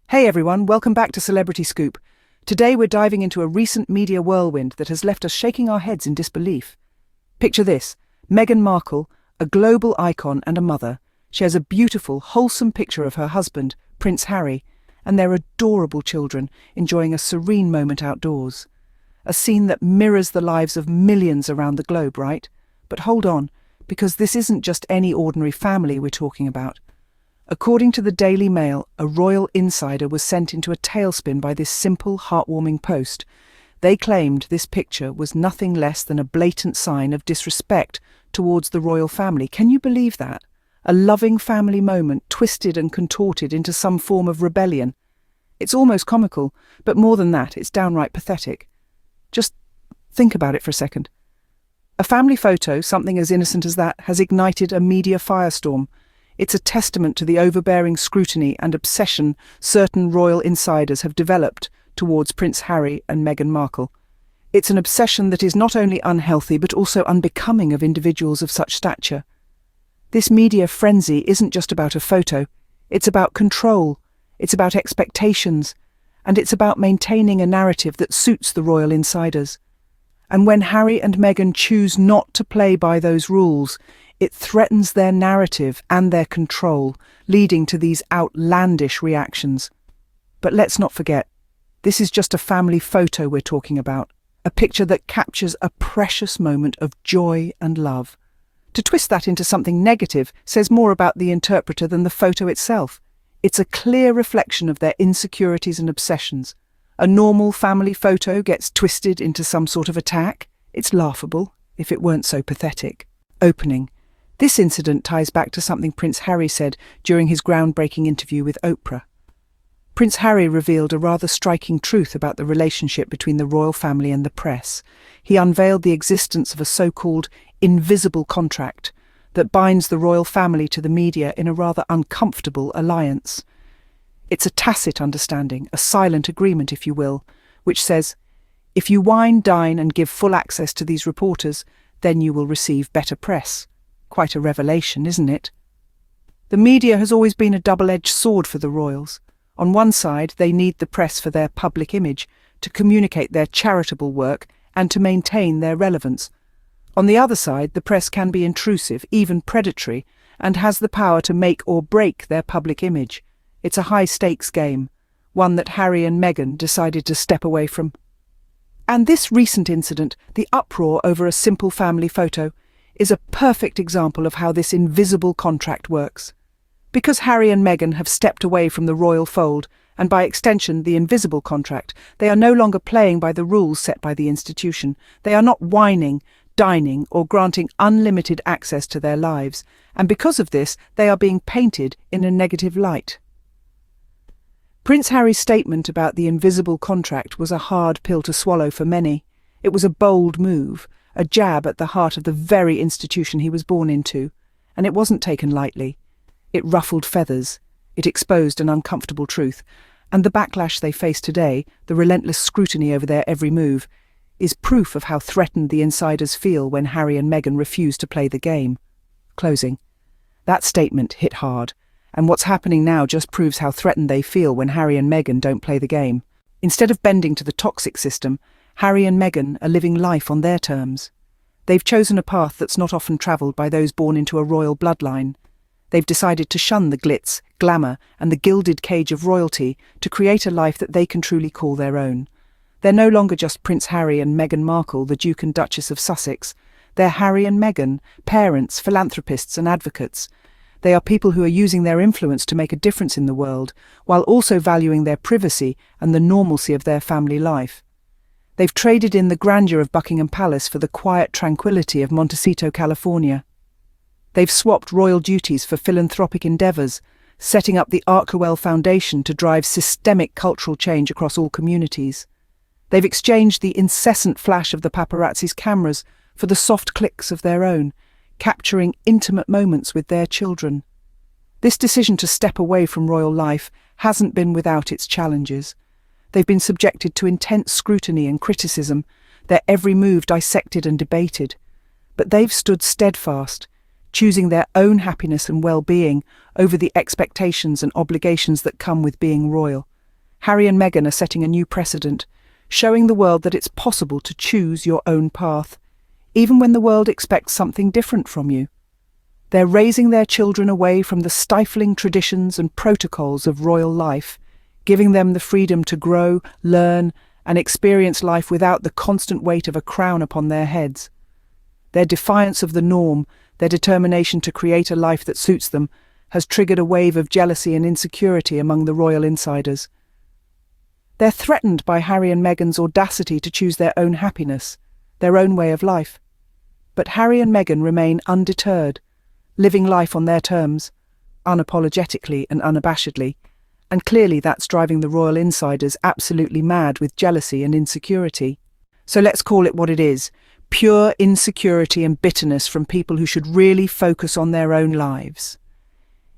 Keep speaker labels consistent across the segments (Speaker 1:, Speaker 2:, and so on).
Speaker 1: Hey everyone, welcome back to Celebrity Scoop. Today we're diving into a recent media whirlwind that has left us shaking our heads in disbelief. Picture this: Meghan Markle, a global icon and a mother, shares a beautiful, wholesome picture of her husband, Prince Harry, and their adorable children enjoying a serene moment outdoors. A scene that mirrors the lives of millions around the globe, right? But hold on, because this isn't just any ordinary family we're talking about. According to the Daily Mail, a royal insider was sent into a tailspin by this simple, heartwarming post. They claimed this picture was nothing less than a blatant sign of disrespect towards the royal family. Can you believe that? A loving family moment twisted and contorted into some form of rebellion. It's almost comical, but more than that, it's downright pathetic. Just think about it for a second. A family photo, something as innocent as that, has ignited a media firestorm. It's a testament to the overbearing scrutiny and obsession certain royal insiders have developed towards Prince Harry and Meghan Markle. It's an obsession that is not only unhealthy but also unbecoming of individuals of such stature. This media frenzy isn't just about a photo. It's about control, it's about expectations, and it's about maintaining a narrative that suits the royal insiders. And when Harry and Meghan choose not to play by those rules, it threatens their narrative and their control, leading to these outlandish reactions. But let's not forget, this is just a family photo we're talking about, a picture that captures a precious moment of joy and love. To twist that into something negative says more about the interpreter than the photo itself. It's a clear reflection of their insecurities and obsessions. A normal family photo gets twisted into some sort of attack. It's laughable, if it weren't so pathetic. Opening. This incident ties back to something Prince Harry said during his groundbreaking interview with Oprah. Prince Harry revealed a rather striking truth about the relationship between the royal family and the press. He unveiled the existence of a so-called invisible contract that binds the royal family to the media in a rather uncomfortable alliance. It's a tacit understanding, a silent agreement, if you will, which says, if you wine, dine and give full access to these reporters, then you will receive better press. Quite a revelation, isn't it? The media has always been a double-edged sword for the royals. On one side, they need the press for their public image, to communicate their charitable work and to maintain their relevance. On the other side, the press can be intrusive, even predatory, and has the power to make or break their public image. It's a high-stakes game, one that Harry and Meghan decided to step away from. And this recent incident, the uproar over a simple family photo, is a perfect example of how this invisible contract works. Because Harry and Meghan have stepped away from the royal fold, and by extension the invisible contract, they are no longer playing by the rules set by the institution. They are not whining, dining, or granting unlimited access to their lives, and because of this, they are being painted in a negative light. Prince Harry's statement about the invisible contract was a hard pill to swallow for many. It was a bold move, a jab at the heart of the very institution he was born into, and it wasn't taken lightly. It ruffled feathers, it exposed an uncomfortable truth, and the backlash they face today, the relentless scrutiny over their every move, is proof of how threatened the insiders feel when Harry and Meghan refuse to play the game. Closing. That statement hit hard, and what's happening now just proves how threatened they feel when Harry and Meghan don't play the game. Instead of bending to the toxic system, Harry and Meghan are living life on their terms. They've chosen a path that's not often travelled by those born into a royal bloodline. They've decided to shun the glitz, glamour, and the gilded cage of royalty to create a life that they can truly call their own. They're no longer just Prince Harry and Meghan Markle, the Duke and Duchess of Sussex. They're Harry and Meghan, parents, philanthropists and advocates. They are people who are using their influence to make a difference in the world, while also valuing their privacy and the normalcy of their family life. They've traded in the grandeur of Buckingham Palace for the quiet tranquility of Montecito, California. They've swapped royal duties for philanthropic endeavours, setting up the Archewell Foundation to drive systemic cultural change across all communities. They've exchanged the incessant flash of the paparazzi's cameras for the soft clicks of their own, capturing intimate moments with their children. This decision to step away from royal life hasn't been without its challenges. They've been subjected to intense scrutiny and criticism, their every move dissected and debated. But they've stood steadfast, choosing their own happiness and well-being over the expectations and obligations that come with being royal. Harry and Meghan are setting a new precedent, showing the world that it's possible to choose your own path, even when the world expects something different from you. They're raising their children away from the stifling traditions and protocols of royal life, giving them the freedom to grow, learn, and experience life without the constant weight of a crown upon their heads. Their defiance of the norm, their determination to create a life that suits them, has triggered a wave of jealousy and insecurity among the royal insiders. They're threatened by Harry and Meghan's audacity to choose their own happiness, their own way of life. But Harry and Meghan remain undeterred, living life on their terms, unapologetically and unabashedly, and clearly that's driving the royal insiders absolutely mad with jealousy and insecurity. So let's call it what it is: pure insecurity and bitterness from people who should really focus on their own lives.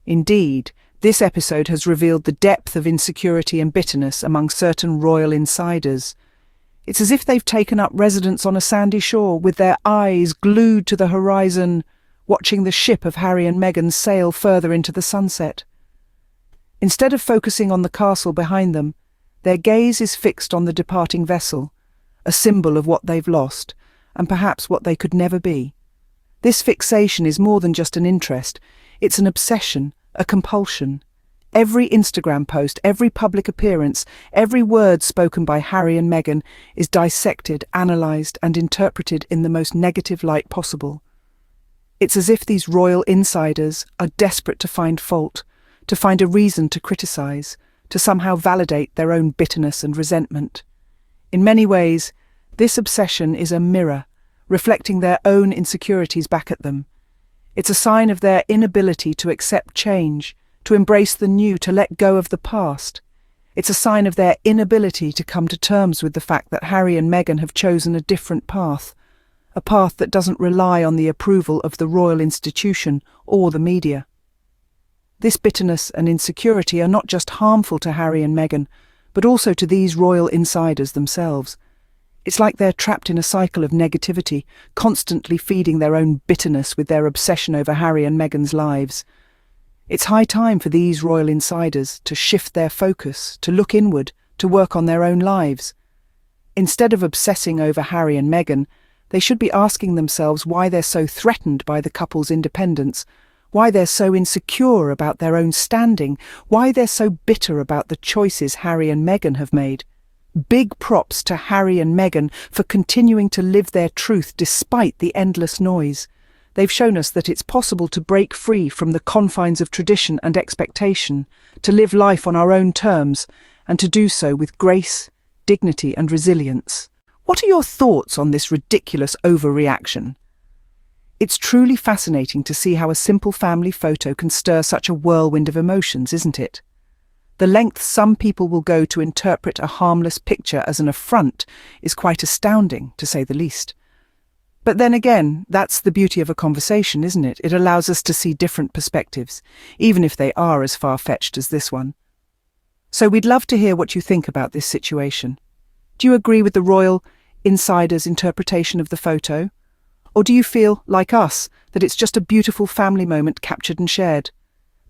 Speaker 1: Indeed, this episode has revealed the depth of insecurity and bitterness among certain royal insiders. It's as if they've taken up residence on a sandy shore with their eyes glued to the horizon, watching the ship of Harry and Meghan sail further into the sunset. Instead of focusing on the castle behind them, their gaze is fixed on the departing vessel, a symbol of what they've lost, and perhaps what they could never be. This fixation is more than just an interest, it's an obsession, a compulsion. Every Instagram post, every public appearance, every word spoken by Harry and Meghan is dissected, analysed, and interpreted in the most negative light possible. It's as if these royal insiders are desperate to find fault, to find a reason to criticise, to somehow validate their own bitterness and resentment. In many ways, this obsession is a mirror, reflecting their own insecurities back at them. It's a sign of their inability to accept change, to embrace the new, to let go of the past. It's a sign of their inability to come to terms with the fact that Harry and Meghan have chosen a different path, a path that doesn't rely on the approval of the royal institution or the media. This bitterness and insecurity are not just harmful to Harry and Meghan, but also to these royal insiders themselves. It's like they're trapped in a cycle of negativity, constantly feeding their own bitterness with their obsession over Harry and Meghan's lives. It's high time for these royal insiders to shift their focus, to look inward, to work on their own lives. Instead of obsessing over Harry and Meghan, they should be asking themselves why they're so threatened by the couple's independence, why they're so insecure about their own standing, why they're so bitter about the choices Harry and Meghan have made. Big props to Harry and Meghan for continuing to live their truth despite the endless noise. They've shown us that it's possible to break free from the confines of tradition and expectation, to live life on our own terms, and to do so with grace, dignity, and resilience. What are your thoughts on this ridiculous overreaction? It's truly fascinating to see how a simple family photo can stir such a whirlwind of emotions, isn't it? The length some people will go to interpret a harmless picture as an affront is quite astounding, to say the least. But then again, that's the beauty of a conversation, isn't it? It allows us to see different perspectives, even if they are as far-fetched as this one. So we'd love to hear what you think about this situation. Do you agree with the royal insider's interpretation of the photo? Or do you feel, like us, that it's just a beautiful family moment captured and shared?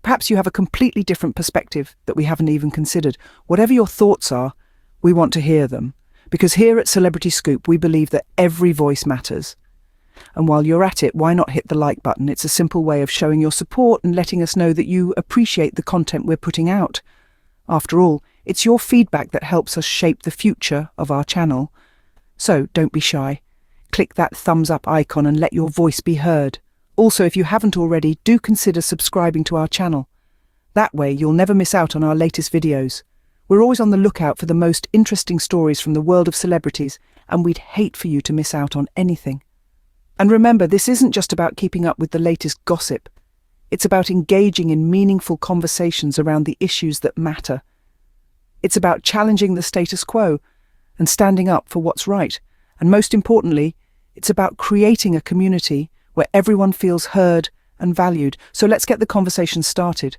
Speaker 1: Perhaps you have a completely different perspective that we haven't even considered. Whatever your thoughts are, we want to hear them. Because here at Celebrity Scoop, we believe that every voice matters. And while you're at it, why not hit the like button? It's a simple way of showing your support and letting us know that you appreciate the content we're putting out. After all, it's your feedback that helps us shape the future of our channel. So don't be shy. Click that thumbs up icon and let your voice be heard. Also, if you haven't already, do consider subscribing to our channel. That way, you'll never miss out on our latest videos. We're always on the lookout for the most interesting stories from the world of celebrities, and we'd hate for you to miss out on anything. And remember, this isn't just about keeping up with the latest gossip. It's about engaging in meaningful conversations around the issues that matter. It's about challenging the status quo and standing up for what's right. And most importantly, it's about creating a community where everyone feels heard and valued. So let's get the conversation started.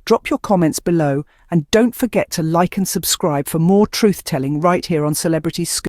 Speaker 1: Drop your comments below and don't forget to like and subscribe for more truth-telling right here on Celebrity Scoop.